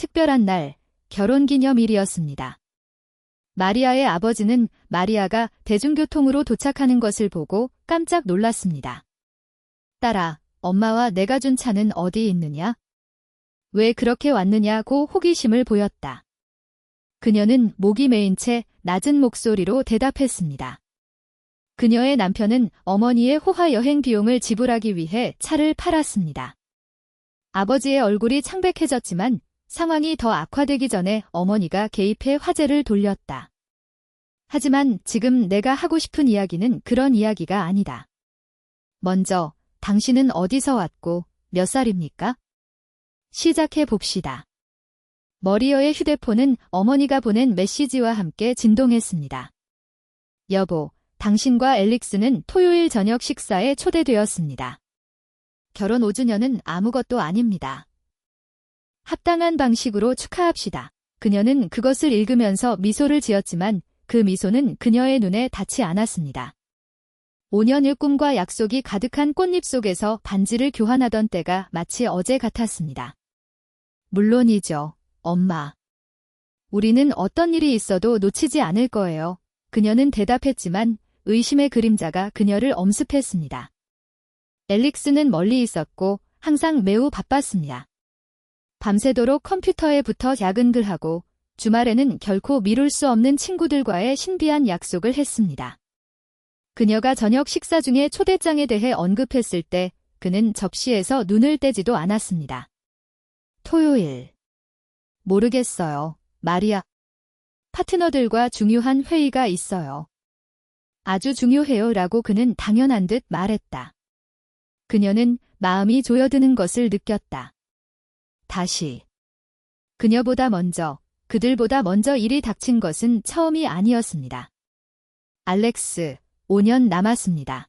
특별한 날, 결혼기념일이었습니다. 마리아의 아버지는 마리아가 대중교통으로 도착하는 것을 보고 깜짝 놀랐습니다. 딸아, 엄마와 내가 준 차는 어디 있느냐? 왜 그렇게 왔느냐고 호기심을 보였다. 그녀는 목이 메인 채 낮은 목소리로 대답했습니다. 그녀의 남편은 어머니의 호화 여행 비용을 지불하기 위해 차를 팔았습니다. 아버지의 얼굴이 창백해졌지만 상황이 더 악화되기 전에 어머니가 개입해 화제를 돌렸다. 하지만 지금 내가 하고 싶은 이야기는 그런 이야기가 아니다. 먼저, 당신은 어디서 왔고 몇 살입니까? 시작해 봅시다. 머리어의 휴대폰은 어머니가 보낸 메시지와 함께 진동했습니다. 여보, 당신과 앨릭스는 토요일 저녁 식사에 초대되었습니다. 결혼 5주년은 아무것도 아닙니다. 합당한 방식으로 축하합시다. 그녀는 그것을 읽으면서 미소를 지었지만 그 미소는 그녀의 눈에 닿지 않았습니다. 5년의 꿈과 약속이 가득한 꽃잎 속에서 반지를 교환하던 때가 마치 어제 같았습니다. 물론이죠, 엄마. 우리는 어떤 일이 있어도 놓치지 않을 거예요. 그녀는 대답했지만 의심의 그림자가 그녀를 엄습했습니다. 앨릭스는 멀리 있었고 항상 매우 바빴습니다. 밤새도록 컴퓨터에 붙어 야근을 하고 주말에는 결코 미룰 수 없는 친구들과의 신비한 약속을 했습니다. 그녀가 저녁 식사 중에 초대장에 대해 언급했을 때 그는 접시에서 눈을 떼지도 않았습니다. 토요일. 모르겠어요, 마리아. 파트너들과 중요한 회의가 있어요. 아주 중요해요 라고 그는 당연한 듯 말했다. 그녀는 마음이 조여드는 것을 느꼈다. 다시. 그녀보다 먼저, 그들보다 먼저 일이 닥친 것은 처음이 아니었습니다. 알렉스, 5년 남았습니다.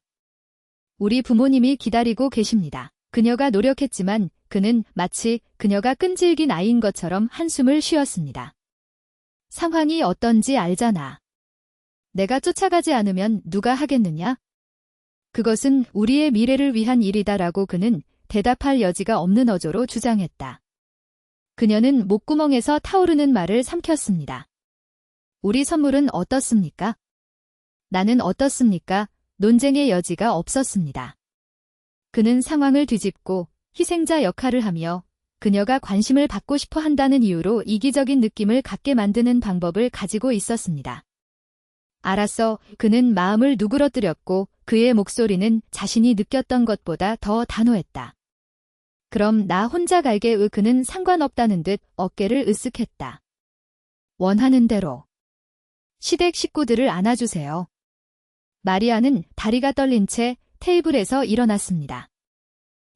우리 부모님이 기다리고 계십니다. 그녀가 노력했지만 그는 마치 그녀가 끈질긴 아이인 것처럼 한숨을 쉬었습니다. 상황이 어떤지 알잖아. 내가 쫓아가지 않으면 누가 하겠느냐? 그것은 우리의 미래를 위한 일이다라고 그는 대답할 여지가 없는 어조로 주장했다. 그녀는 목구멍에서 타오르는 말을 삼켰습니다. 우리 선물은 어떻습니까? 나는 어떻습니까? 논쟁의 여지가 없었습니다. 그는 상황을 뒤집고 희생자 역할을 하며 그녀가 관심을 받고 싶어 한다는 이유로 이기적인 느낌을 갖게 만드는 방법을 가지고 있었습니다. 알았어, 그는 마음을 누그러뜨렸고 그의 목소리는 자신이 느꼈던 것보다 더 단호했다. 그럼 나 혼자 갈게. 그는 상관없다는 듯 어깨를 으쓱했다. 원하는 대로. 시댁 식구들을 안아주세요. 마리아는 다리가 떨린 채 테이블에서 일어났습니다.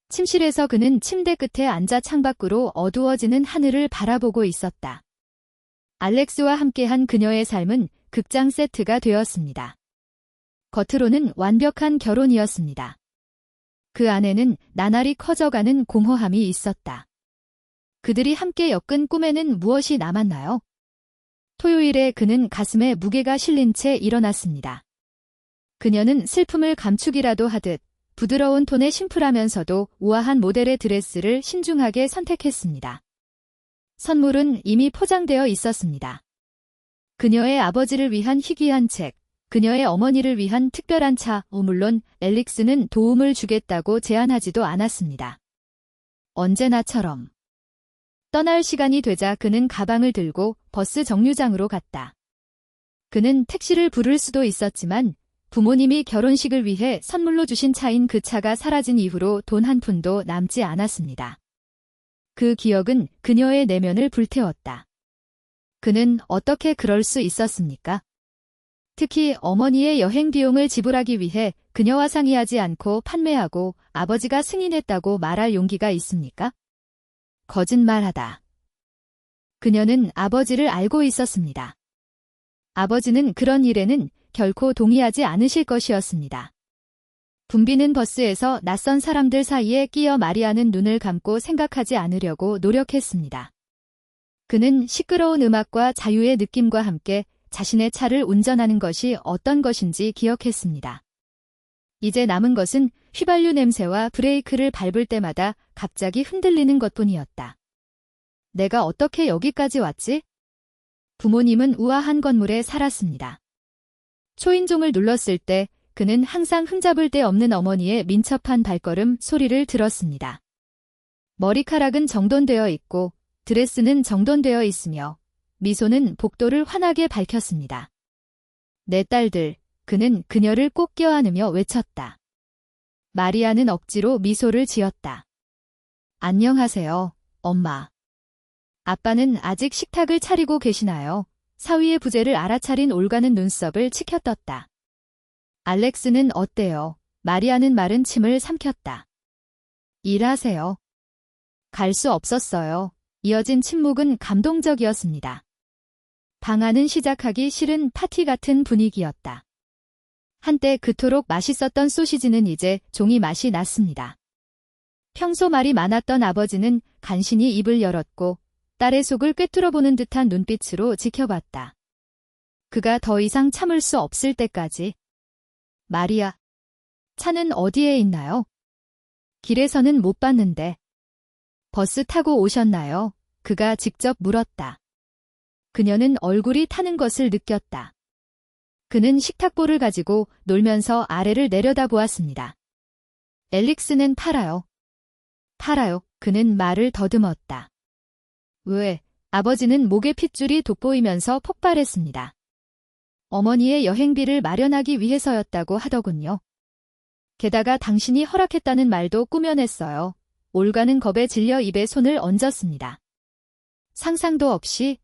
침실에서 그는 침대 끝에 앉아 창밖으로 어두워지는 하늘을 바라보고 있었다. 알렉스와 함께한 그녀의 삶은 극장 세트가 되었습니다. 겉으로는 완벽한 결혼이었습니다. 그 안에는 나날이 커져가는 공허함이 있었다. 그들이 함께 엮은 꿈에는 무엇이 남았나요? 토요일에 그는 가슴에 무게가 실린 채 일어났습니다. 그녀는 슬픔을 감추기라도 하듯 부드러운 톤의 심플하면서도 우아한 모델의 드레스를 신중하게 선택했습니다. 선물은 이미 포장되어 있었습니다. 그녀의 아버지를 위한 희귀한 책, 그녀의 어머니를 위한 특별한 차, 물론 앨릭스는 도움을 주겠다고 제안하지도 않았습니다. 언제나처럼. 떠날 시간이 되자 그는 가방을 들고 버스 정류장으로 갔다. 그는 택시를 부를 수도 있었지만 부모님이 결혼식을 위해 선물로 주신 차인 그 차가 사라진 이후로 돈 한 푼도 남지 않았습니다. 그 기억은 그녀의 내면을 불태웠다. 그는 어떻게 그럴 수 있었습니까? 특히 어머니의 여행 비용을 지불하기 위해 그녀와 상의하지 않고 판매하고 아버지가 승인했다고 말할 용기가 있습니까? 거짓말하다. 그녀는 아버지를 알고 있었습니다. 아버지는 그런 일에는 결코 동의하지 않으실 것이었습니다. 붐비는 버스에서 낯선 사람들 사이에 끼어 마리아는 눈을 감고 생각하지 않으려고 노력했습니다. 그는 시끄러운 음악과 자유의 느낌과 함께 자신의 차를 운전하는 것이 어떤 것인지 기억했습니다. 이제 남은 것은 휘발유 냄새와 브레이크를 밟을 때마다 갑자기 흔들리는 것뿐이었다. 내가 어떻게 여기까지 왔지? 부모님은 우아한 건물에 살았습니다. 초인종을 눌렀을 때 그는 항상 흠잡을 데 없는 어머니의 민첩한 발걸음 소리를 들었습니다. 머리카락은 정돈되어 있고 드레스는 정돈되어 있으며 미소는 복도를 환하게 밝혔습니다. 내 딸들, 그는 그녀를 꼭 껴안으며 외쳤다. 마리아는 억지로 미소를 지었다. 안녕하세요, 엄마. 아빠는 아직 식탁을 차리고 계시나요? 사위의 부재를 알아차린 올가는 눈썹을 치켜떴다. 알렉스는 어때요? 마리아는 마른 침을 삼켰다. 일하세요. 갈 수 없었어요. 이어진 침묵은 감동적이었습니다. 방 안은 시작하기 싫은 파티 같은 분위기였다. 한때 그토록 맛있었던 소시지는 이제 종이 맛이 났습니다. 평소 말이 많았던 아버지는 간신히 입을 열었고 딸의 속을 꿰뚫어보는 듯한 눈빛으로 지켜봤다. 그가 더 이상 참을 수 없을 때까지. 마리아, 차는 어디에 있나요? 길에서는 못 봤는데. 버스 타고 오셨나요? 그가 직접 물었다. 그녀는 얼굴이 타는 것을 느꼈다. 그는 식탁볼을 가지고 놀면서 아래를 내려다보았습니다. 엘릭스는 팔아요. 팔아요. 그는 말을 더듬었다. 왜? 아버지는 목에 핏줄이 돋보이면서 폭발했습니다. 어머니의 여행비를 마련하기 위해서였다고 하더군요. 게다가 당신이 허락했다는 말도 꾸며냈어요. 올가는 겁에 질려 입에 손을 얹었습니다. 상상도 없이?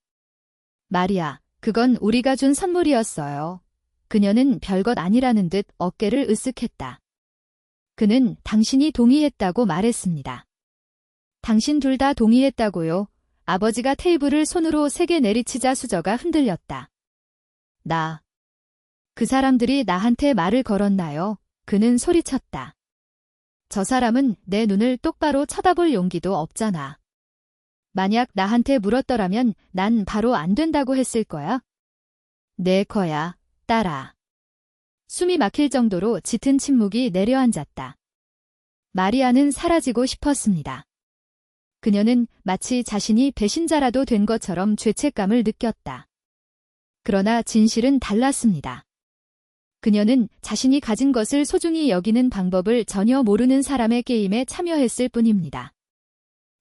마리아, 그건 우리가 준 선물이었어요. 그녀는 별것 아니라는 듯 어깨를 으쓱했다. 그는 당신이 동의했다고 말했습니다. 당신 둘 다 동의했다고요? 아버지가 테이블을 손으로 세게 내리치자 수저가 흔들렸다. 그 사람들이 나한테 말을 걸었나요? 그는 소리쳤다. 저 사람은 내 눈을 똑바로 쳐다볼 용기도 없잖아. 만약 나한테 물었더라면 난 바로 안 된다고 했을 거야? 내 거야, 딸아. 숨이 막힐 정도로 짙은 침묵이 내려앉았다. 마리아는 사라지고 싶었습니다. 그녀는 마치 자신이 배신자라도 된 것처럼 죄책감을 느꼈다. 그러나 진실은 달랐습니다. 그녀는 자신이 가진 것을 소중히 여기는 방법을 전혀 모르는 사람의 게임에 참여했을 뿐입니다.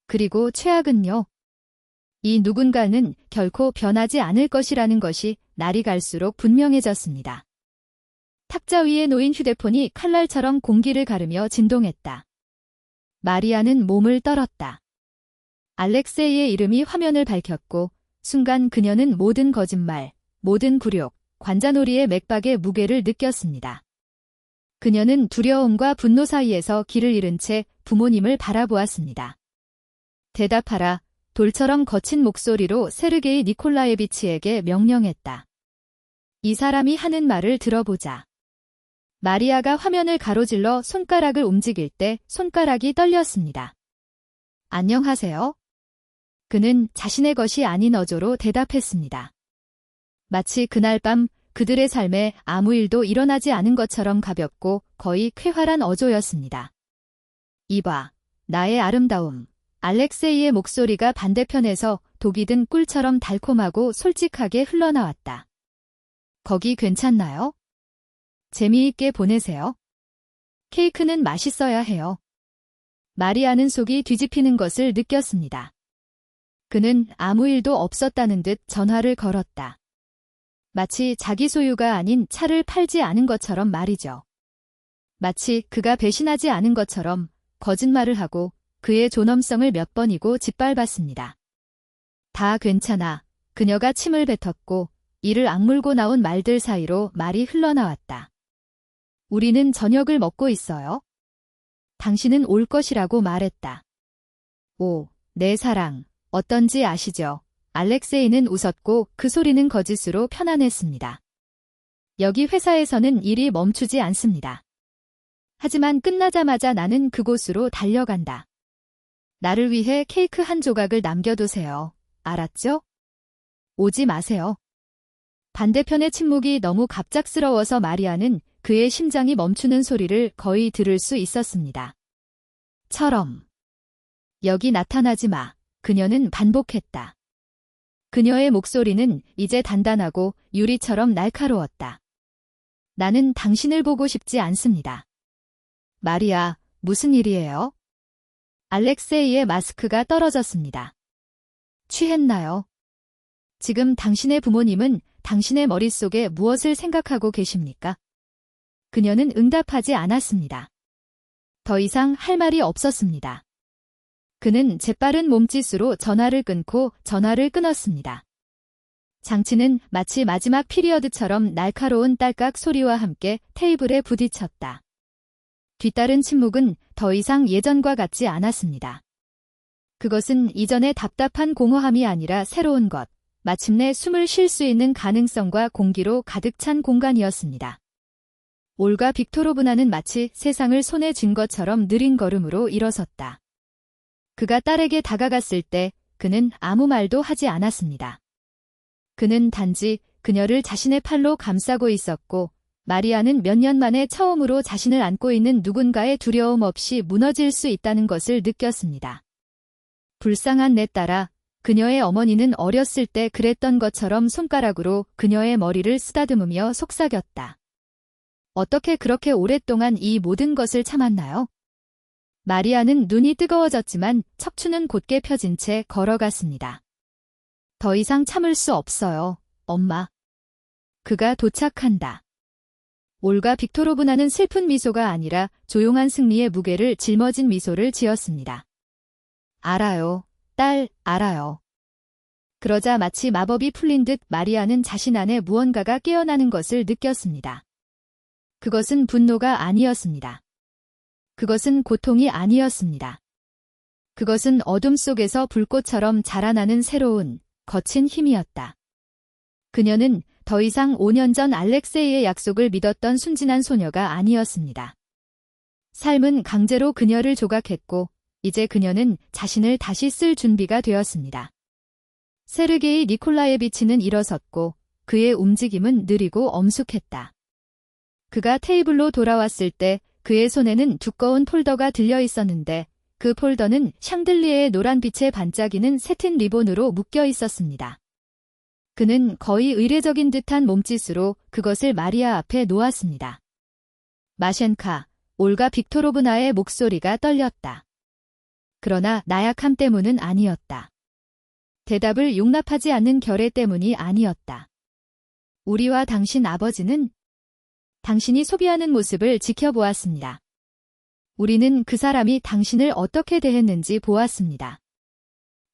그리고 최악은요. 이 누군가는 결코 변하지 않을 것이라는 것이 날이 갈수록 분명해졌습니다. 탁자 위에 놓인 휴대폰이 칼날처럼 공기를 가르며 진동했다. 마리아는 몸을 떨었다. 알렉세이의 이름이 화면을 밝혔고 순간 그녀는 모든 거짓말, 모든 굴욕, 관자놀이의 맥박의 무게를 느꼈습니다. 그녀는 두려움과 분노 사이에서 길을 잃은 채 부모님을 바라보았습니다. 대답하라, 돌처럼 거친 목소리로 세르게이 니콜라예비치에게 명령했다. 이 사람이 하는 말을 들어보자. 마리아가 화면을 가로질러 손가락을 움직일 때 손가락이 떨렸습니다. 안녕하세요. 그는 자신의 것이 아닌 어조로 대답했습니다. 마치 그날 밤 그들의 삶에 아무 일도 일어나지 않은 것처럼 가볍고 거의 쾌활한 어조였습니다. 이봐, 나의 아름다움. 알렉세이의 목소리가 반대편에서 독이 든 꿀처럼 달콤하고 솔직하게 흘러나왔다. 거기 괜찮나요? 재미있게 보내세요. 케이크는 맛있어야 해요. 마리아는 속이 뒤집히는 것을 느꼈습니다. 그는 아무 일도 없었다는 듯 전화를 걸었다. 마치 자기 소유가 아닌 차를 팔지 않은 것처럼 말이죠. 마치 그가 배신하지 않은 것처럼 거짓말을 하고 그의 존엄성을 몇 번이고 짓밟았습니다. 다 괜찮아. 그녀가 침을 뱉었고 이를 악물고 나온 말들 사이로 말이 흘러나왔다. 우리는 저녁을 먹고 있어요. 당신은 올 것이라고 말했다. 오, 내 사랑, 어떤지 아시죠? 알렉세이는 웃었고 그 소리는 거짓으로 편안했습니다. 여기 회사에서는 일이 멈추지 않습니다. 하지만 끝나자마자 나는 그곳으로 달려간다. 나를 위해 케이크 한 조각을 남겨두세요. 알았죠? 오지 마세요. 반대편의 침묵이 너무 갑작스러워서 마리아는 그의 심장이 멈추는 소리를 거의 들을 수 있었습니다. 여기 나타나지 마. 그녀는 반복했다. 그녀의 목소리는 이제 단단하고 유리처럼 날카로웠다. 나는 당신을 보고 싶지 않습니다. 마리아, 무슨 일이에요? 알렉세이의 마스크가 떨어졌습니다. 취했나요? 지금 당신의 부모님은 당신의 머릿속에 무엇을 생각하고 계십니까? 그녀는 응답하지 않았습니다. 더 이상 할 말이 없었습니다. 그는 재빠른 몸짓으로 전화를 끊고 전화를 끊었습니다. 장치는 마치 마지막 피리어드처럼 날카로운 딸깍 소리와 함께 테이블에 부딪혔다. 뒤따른 침묵은 더 이상 예전과 같지 않았습니다. 그것은 이전의 답답한 공허함이 아니라 새로운 것, 마침내 숨을 쉴 수 있는 가능성과 공기로 가득 찬 공간이었습니다. 올가 빅토로브나는 마치 세상을 손에 쥔 것처럼 느린 걸음으로 일어섰다. 그가 딸에게 다가갔을 때 그는 아무 말도 하지 않았습니다. 그는 단지 그녀를 자신의 팔로 감싸고 있었고 마리아는 몇 년 만에 처음으로 자신을 안고 있는 누군가의 두려움 없이 무너질 수 있다는 것을 느꼈습니다. 불쌍한 내 딸아, 그녀의 어머니는 어렸을 때 그랬던 것처럼 손가락으로 그녀의 머리를 쓰다듬으며 속삭였다. 어떻게 그렇게 오랫동안 이 모든 것을 참았나요? 마리아는 눈이 뜨거워졌지만 척추는 곧게 펴진 채 걸어갔습니다. 더 이상 참을 수 없어요, 엄마. 그가 도착한다. 올가 빅토로브나는 슬픈 미소가 아니라 조용한 승리의 무게를 짊어진 미소를 지었습니다. 알아요, 딸, 알아요. 그러자 마치 마법이 풀린 듯 마리아는 자신 안에 무언가가 깨어나는 것을 느꼈습니다. 그것은 분노가 아니었습니다. 그것은 고통이 아니었습니다. 그것은 어둠 속에서 불꽃처럼 자라나는 새로운, 거친 힘이었다. 그녀는 더 이상 5년 전 알렉세이의 약속을 믿었던 순진한 소녀가 아니었습니다. 삶은 강제로 그녀를 조각했고, 이제 그녀는 자신을 다시 쓸 준비가 되었습니다. 세르게이 니콜라예비치는 일어섰고, 그의 움직임은 느리고 엄숙했다. 그가 테이블로 돌아왔을 때 그의 손에는 두꺼운 폴더가 들려 있었는데 그 폴더는 샹들리에의 노란빛에 반짝이는 새틴 리본으로 묶여 있었습니다. 그는 거의 의례적인 듯한 몸짓으로 그것을 마리아 앞에 놓았습니다. 마셴카, 올가 빅토로브나의 목소리가 떨렸다. 그러나 나약함 때문은 아니었다. 대답을 용납하지 않는 결의 때문이 아니었다. 우리와 당신 아버지는 당신이 소비하는 모습을 지켜보았습니다. 우리는 그 사람이 당신을 어떻게 대했는지 보았습니다.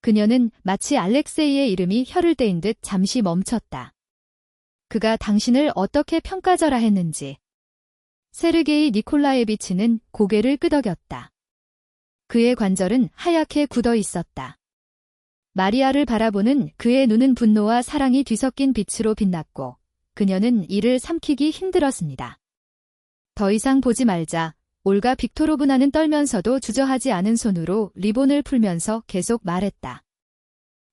그녀는 마치 알렉세이의 이름이 혀를 떼인 듯 잠시 멈췄다. 그가 당신을 어떻게 평가절하 했는지. 세르게이 니콜라예비치는 고개를 끄덕였다. 그의 관절은 하얗게 굳어 있었다. 마리아를 바라보는 그의 눈은 분노와 사랑이 뒤섞인 빛으로 빛났고 그녀는 이를 삼키기 힘들었습니다. 더 이상 보지 말자. 올가 빅토로브나는 떨면서도 주저하지 않은 손으로 리본을 풀면서 계속 말했다.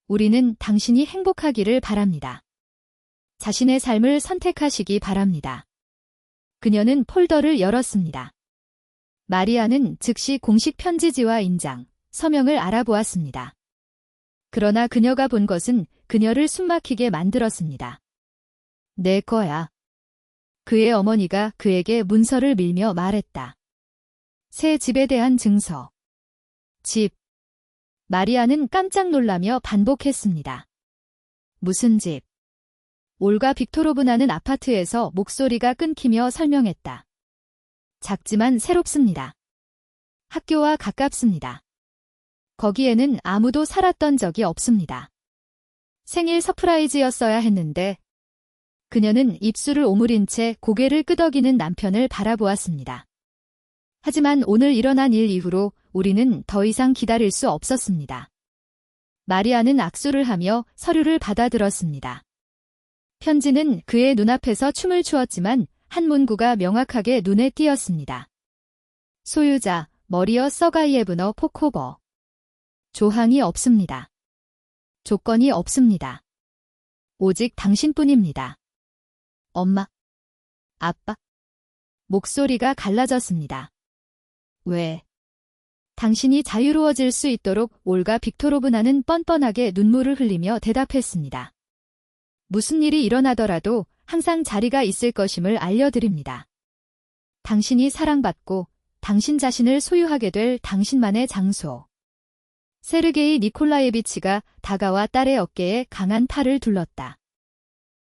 우리는 당신이 행복하기를 바랍니다. 자신의 삶을 선택하시기 바랍니다. 그녀는 폴더를 열었습니다. 마리아는 즉시 공식 편지지와 인장, 서명을 알아보았습니다. 그러나 그녀가 본 것은 그녀를 숨막히게 만들었습니다. 내 거야. 그의 어머니가 그에게 문서를 밀며 말했다. 새 집에 대한 증서. 집. 마리아는 깜짝 놀라며 반복했습니다. 무슨 집? 올가 빅토로브나는 아파트에서 목소리가 끊기며 설명했다. 작지만 새롭습니다. 학교와 가깝습니다. 거기에는 아무도 살았던 적이 없습니다. 생일 서프라이즈였어야 했는데 그녀는 입술을 오므린 채 고개를 끄덕이는 남편을 바라보았습니다. 하지만 오늘 일어난 일 이후로 우리는 더 이상 기다릴 수 없었습니다. 마리아는 악수를 하며 서류를 받아들었습니다. 편지는 그의 눈앞에서 춤을 추었지만 한 문구가 명확하게 눈에 띄었습니다. 소유자, 머리어 서가이에브너 포코버. 조항이 없습니다. 조건이 없습니다. 오직 당신뿐입니다. 엄마, 아빠. 목소리가 갈라졌습니다. 왜? 당신이 자유로워질 수 있도록 올가 빅토로브나는 뻔뻔하게 눈물을 흘리며 대답했습니다. 무슨 일이 일어나더라도 항상 자리가 있을 것임을 알려드립니다. 당신이 사랑받고 당신 자신을 소유하게 될 당신만의 장소. 세르게이 니콜라예비치가 다가와 딸의 어깨에 강한 팔을 둘렀다.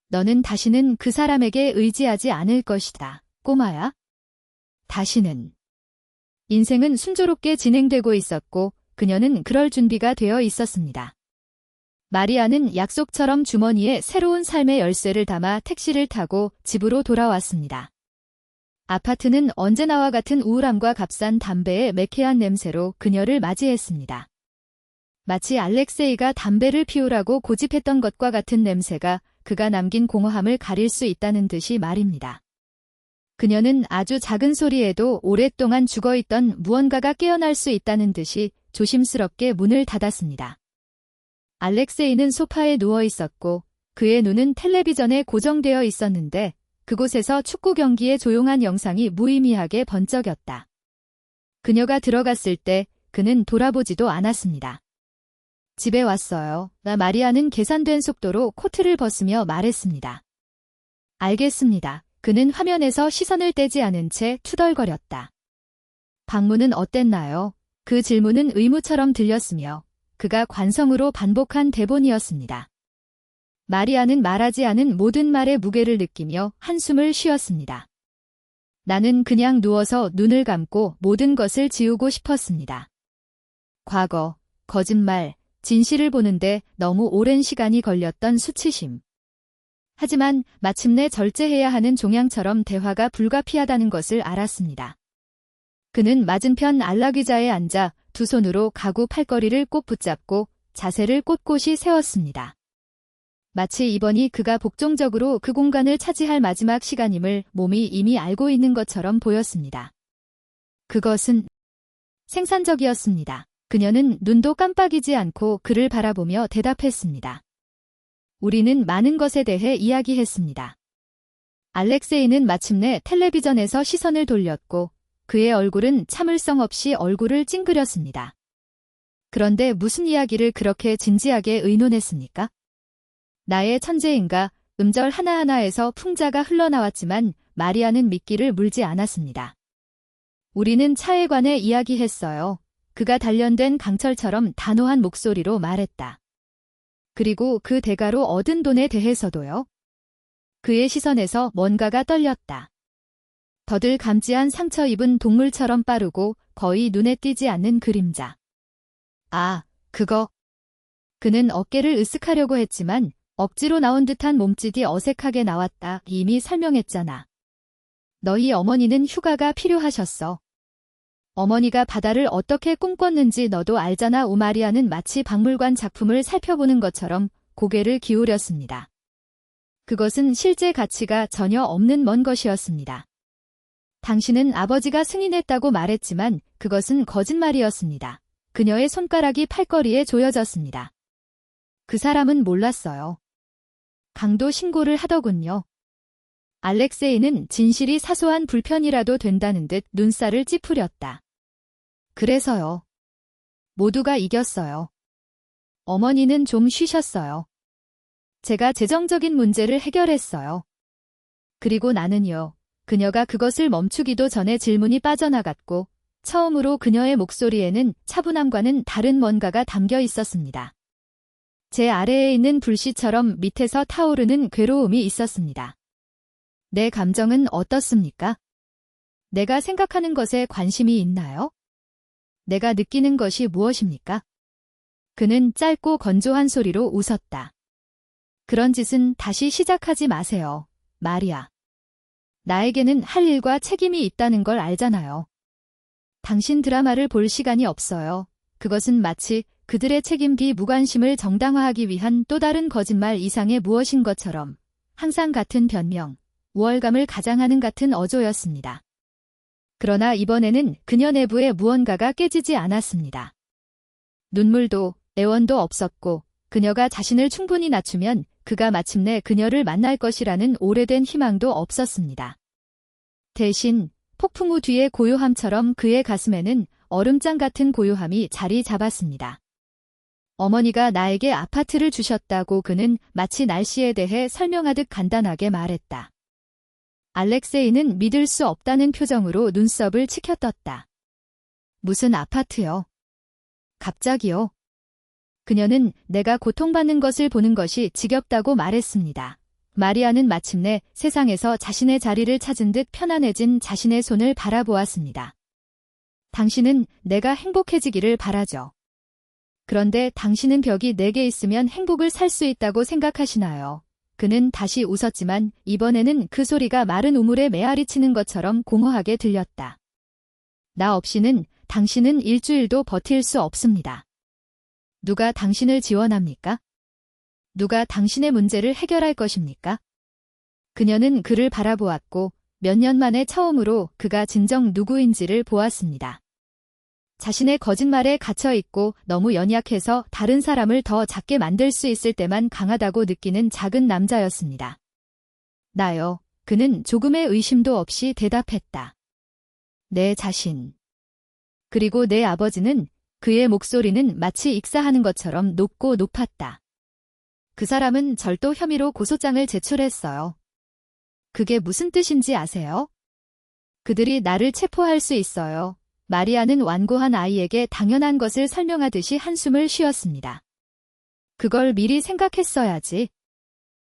너는 다시는 그 사람에게 의지하지 않을 것이다, 꼬마야. 다시는. 인생은 순조롭게 진행되고 있었고 그녀는 그럴 준비가 되어 있었습니다. 마리아는 약속처럼 주머니에 새로운 삶의 열쇠를 담아 택시를 타고 집으로 돌아왔습니다. 아파트는 언제나와 같은 우울함과 값싼 담배의 매캐한 냄새로 그녀를 맞이했습니다. 마치 알렉세이가 담배를 피우라고 고집했던 것과 같은 냄새가 그가 남긴 공허함을 가릴 수 있다는 듯이 말입니다. 그녀는 아주 작은 소리에도 오랫동안 죽어있던 무언가가 깨어날 수 있다는 듯이 조심스럽게 문을 닫았습니다. 알렉세이는 소파에 누워 있었고 그의 눈은 텔레비전에 고정되어 있었는데 그곳에서 축구 경기의 조용한 영상이 무의미하게 번쩍였다. 그녀가 들어갔을 때 그는 돌아보지도 않았습니다. 집에 왔어요. 마리아는 계산된 속도로 코트를 벗으며 말했습니다. 알겠습니다. 그는 화면에서 시선을 떼지 않은 채 투덜거렸다. 방문은 어땠나요? 그 질문은 의무처럼 들렸으며 그가 관성으로 반복한 대본이었습니다. 마리아는 말하지 않은 모든 말의 무게를 느끼며 한숨을 쉬었습니다. 나는 그냥 누워서 눈을 감고 모든 것을 지우고 싶었습니다. 과거, 거짓말, 진실을 보는데 너무 오랜 시간이 걸렸던 수치심. 하지만 마침내 절제해야 하는 종양처럼 대화가 불가피하다는 것을 알았습니다. 그는 맞은편 안락의자에 앉아 두 손으로 가구 팔걸이를 꼭 붙잡고 자세를 꼿꼿이 세웠습니다. 마치 이번이 그가 복종적으로 그 공간을 차지할 마지막 시간임을 몸이 이미 알고 있는 것처럼 보였습니다. 그것은 생산적이었습니다. 그녀는 눈도 깜빡이지 않고 그를 바라보며 대답했습니다. 우리는 많은 것에 대해 이야기했습니다. 알렉세이는 마침내 텔레비전에서 시선을 돌렸고 그의 얼굴은 참을성 없이 얼굴을 찡그렸습니다. 그런데 무슨 이야기를 그렇게 진지하게 의논했습니까? 나의 천재인가 음절 하나하나에서 풍자가 흘러나왔지만 마리아는 미끼를 물지 않았습니다. 우리는 차에 관해 이야기했어요. 그가 단련된 강철처럼 단호한 목소리로 말했다. 그리고 그 대가로 얻은 돈에 대해서도요. 그의 시선에서 뭔가가 떨렸다. 더들 감지한 상처 입은 동물처럼 빠르고 거의 눈에 띄지 않는 그림자. 아, 그거. 그는 어깨를 으쓱하려고 했지만 억지로 나온 듯한 몸짓이 어색하게 나왔다. 이미 설명했잖아. 너희 어머니는 휴가가 필요하셨어. 어머니가 바다를 어떻게 꿈꿨는지 너도 알잖아. 오마리아는 마치 박물관 작품을 살펴보는 것처럼 고개를 기울였습니다. 그것은 실제 가치가 전혀 없는 먼 것이었습니다. 당신은 아버지가 승인했다고 말했지만 그것은 거짓말이었습니다. 그녀의 손가락이 팔걸이에 조여졌습니다. 그 사람은 몰랐어요. 강도 신고를 하더군요. 알렉세이는 진실이 사소한 불편이라도 된다는 듯 눈살을 찌푸렸다. 그래서요. 모두가 이겼어요. 어머니는 좀 쉬셨어요. 제가 재정적인 문제를 해결했어요. 그리고 나는요. 그녀가 그것을 멈추기도 전에 질문이 빠져나갔고 처음으로 그녀의 목소리에는 차분함과는 다른 뭔가가 담겨 있었습니다. 제 아래에 있는 불씨처럼 밑에서 타오르는 괴로움이 있었습니다. 내 감정은 어떻습니까? 내가 생각하는 것에 관심이 있나요? 내가 느끼는 것이 무엇입니까? 그는 짧고 건조한 소리로 웃었다. 그런 짓은 다시 시작하지 마세요, 마리아. 나에게는 할 일과 책임이 있다는 걸 알잖아요. 당신 드라마를 볼 시간이 없어요. 그것은 마치 그들의 책임비 무관심을 정당화하기 위한 또 다른 거짓말 이상의 무엇인 것처럼 항상 같은 변명, 우월감을 가장하는 같은 어조였습니다. 그러나 이번에는 그녀 내부에 무언가가 깨지지 않았습니다. 눈물도 애원도 없었고 그녀가 자신을 충분히 낮추면 그가 마침내 그녀를 만날 것이라는 오래된 희망도 없었습니다. 대신 폭풍 우 뒤의 고요함처럼 그의 가슴에는 얼음장 같은 고요함이 자리 잡았습니다. 어머니가 나에게 아파트를 주셨다고 그는 마치 날씨에 대해 설명하듯 간단하게 말했다. 알렉세이는 믿을 수 없다는 표정으로 눈썹을 치켜떴다. 무슨 아파트요? 갑자기요? 그녀는 내가 고통받는 것을 보는 것이 지겹다고 말했습니다. 마리아는 마침내 세상에서 자신의 자리를 찾은 듯 편안해진 자신의 손을 바라보았습니다. 당신은 내가 행복해지기를 바라죠. 그런데 당신은 벽이 4개 있으면 행복을 살 수 있다고 생각하시나요? 그는 다시 웃었지만 이번에는 그 소리가 마른 우물에 메아리 치는 것처럼 공허하게 들렸다. 나 없이는 당신은 일주일도 버틸 수 없습니다. 누가 당신을 지원합니까? 누가 당신의 문제를 해결할 것입니까? 그녀는 그를 바라보았고 몇 년 만에 처음으로 그가 진정 누구인지를 보았습니다. 자신의 거짓말에 갇혀있고 너무 연약해서 다른 사람을 더 작게 만들 수 있을 때만 강하다고 느끼는 작은 남자였습니다. 나요. 그는 조금의 의심도 없이 대답했다. 내 자신. 그리고 내 아버지는 그의 목소리는 마치 익사하는 것처럼 높고 높았다. 그 사람은 절도 혐의로 고소장을 제출했어요. 그게 무슨 뜻인지 아세요? 그들이 나를 체포할 수 있어요. 마리아는 완고한 아이에게 당연한 것을 설명하듯이 한숨을 쉬었습니다. 그걸 미리 생각했어야지.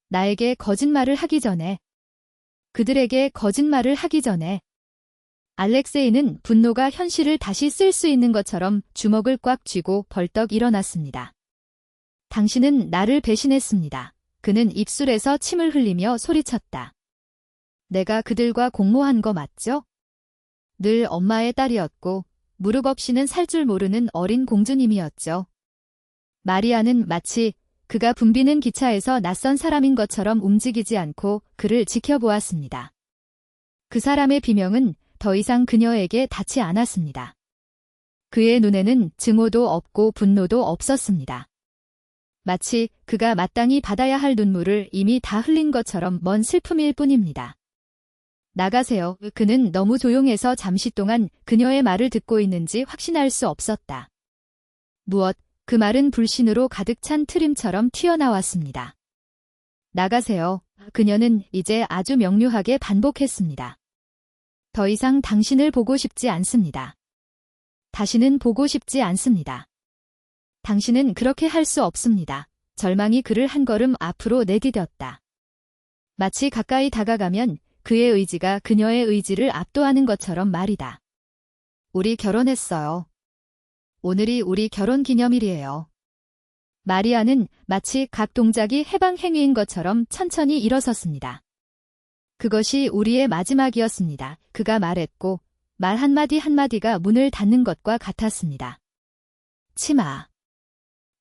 나에게 거짓말을 하기 전에. 그들에게 거짓말을 하기 전에. 알렉세이는 분노가 현실을 다시 쓸 수 있는 것처럼 주먹을 꽉 쥐고 벌떡 일어났습니다. 당신은 나를 배신했습니다. 그는 입술에서 침을 흘리며 소리쳤다. 내가 그들과 공모한 거 맞죠? 늘 엄마의 딸이었고 무릎 없이는 살 줄 모르는 어린 공주님이었죠. 마리아는 마치 그가 붐비는 기차에서 낯선 사람인 것처럼 움직이지 않고 그를 지켜보았습니다. 그 사람의 비명은 더 이상 그녀에게 닿지 않았습니다. 그의 눈에는 증오도 없고 분노도 없었습니다. 마치 그가 마땅히 받아야 할 눈물을 이미 다 흘린 것처럼 먼 슬픔일 뿐입니다. 나가세요. 그는 너무 조용해서 잠시 동안 그녀의 말을 듣고 있는지 확신할 수 없었다. 무엇, 그 말은 불신으로 가득 찬 트림처럼 튀어나왔습니다. 나가세요. 그녀는 이제 아주 명료하게 반복했습니다. 더 이상 당신을 보고 싶지 않습니다. 다시는 보고 싶지 않습니다. 당신은 그렇게 할 수 없습니다. 절망이 그를 한 걸음 앞으로 내디뎠다. 마치 가까이 다가가면 그의 의지가 그녀의 의지를 압도하는 것처럼 말이다. 우리 결혼했어요. 오늘이 우리 결혼 기념일이에요. 마리아는 마치 각 동작이 해방 행위인 것처럼 천천히 일어섰습니다. 그것이 우리의 마지막이었습니다. 그가 말했고 말 한마디 한마디가 문을 닫는 것과 같았습니다. 치마.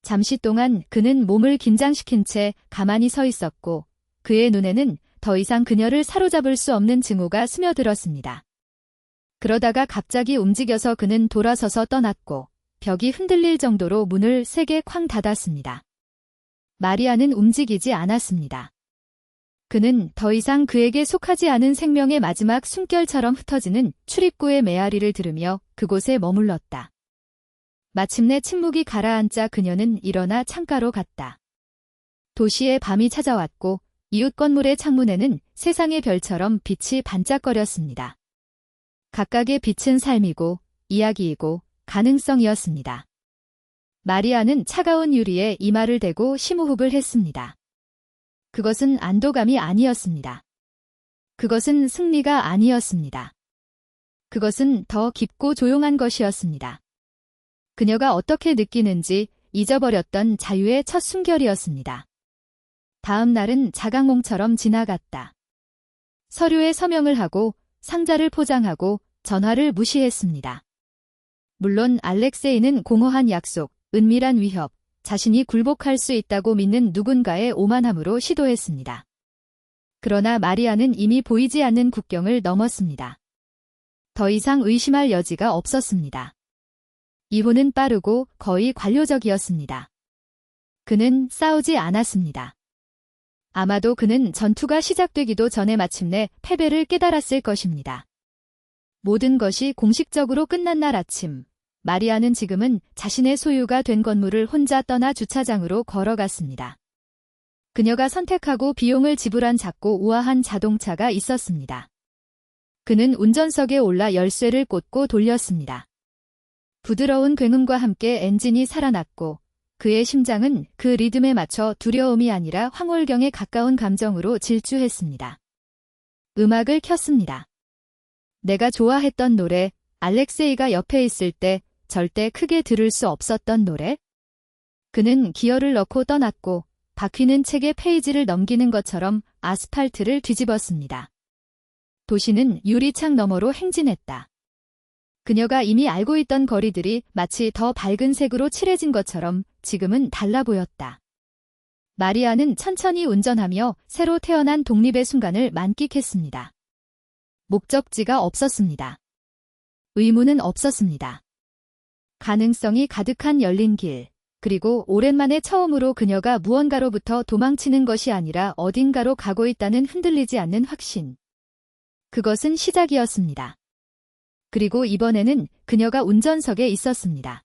잠시 동안 그는 몸을 긴장시킨 채 가만히 서 있었고 그의 눈에는 더 이상 그녀를 사로잡을 수 없는 증오가 스며들었습니다. 그러다가 갑자기 움직여서 그는 돌아서서 떠났고 벽이 흔들릴 정도로 문을 세게 쾅 닫았습니다. 마리아는 움직이지 않았습니다. 그는 더 이상 그에게 속하지 않은 생명의 마지막 숨결처럼 흩어지는 출입구의 메아리를 들으며 그곳에 머물렀다. 마침내 침묵이 가라앉자 그녀는 일어나 창가로 갔다. 도시의 밤이 찾아왔고 이웃 건물의 창문에는 세상의 별처럼 빛이 반짝거렸습니다. 각각의 빛은 삶이고 이야기이고 가능성이었습니다. 마리아는 차가운 유리에 이마를 대고 심호흡을 했습니다. 그것은 안도감이 아니었습니다. 그것은 승리가 아니었습니다. 그것은 더 깊고 조용한 것이었습니다. 그녀가 어떻게 느끼는지 잊어버렸던 자유의 첫 숨결이었습니다. 다음 날은 자각몽처럼 지나갔다. 서류에 서명을 하고 상자를 포장하고 전화를 무시했습니다. 물론 알렉세이는 공허한 약속, 은밀한 위협, 자신이 굴복할 수 있다고 믿는 누군가의 오만함으로 시도했습니다. 그러나 마리아는 이미 보이지 않는 국경을 넘었습니다. 더 이상 의심할 여지가 없었습니다. 이혼은 빠르고 거의 관료적이었습니다. 그는 싸우지 않았습니다. 아마도 그는 전투가 시작되기도 전에 마침내 패배를 깨달았을 것입니다. 모든 것이 공식적으로 끝난 날 아침, 마리아는 지금은 자신의 소유가 된 건물을 혼자 떠나 주차장으로 걸어갔습니다. 그녀가 선택하고 비용을 지불한 작고 우아한 자동차가 있었습니다. 그는 운전석에 올라 열쇠를 꽂고 돌렸습니다. 부드러운 굉음과 함께 엔진이 살아났고 그의 심장은 그 리듬에 맞춰 두려움이 아니라 황홀경에 가까운 감정으로 질주했습니다. 음악을 켰습니다. 내가 좋아했던 노래, 알렉세이가 옆에 있을 때 절대 크게 들을 수 없었던 노래? 그는 기어를 넣고 떠났고 바퀴는 책의 페이지를 넘기는 것처럼 아스팔트를 뒤집었습니다. 도시는 유리창 너머로 행진했다. 그녀가 이미 알고 있던 거리들이 마치 더 밝은 색으로 칠해진 것처럼 지금은 달라 보였다. 마리아는 천천히 운전하며 새로 태어난 독립의 순간을 만끽했습니다. 목적지가 없었습니다. 의무는 없었습니다. 가능성이 가득한 열린 길, 그리고 오랜만에 처음으로 그녀가 무언가로부터 도망치는 것이 아니라 어딘가로 가고 있다는 흔들리지 않는 확신. 그것은 시작이었습니다. 그리고 이번에는 그녀가 운전석에 있었습니다.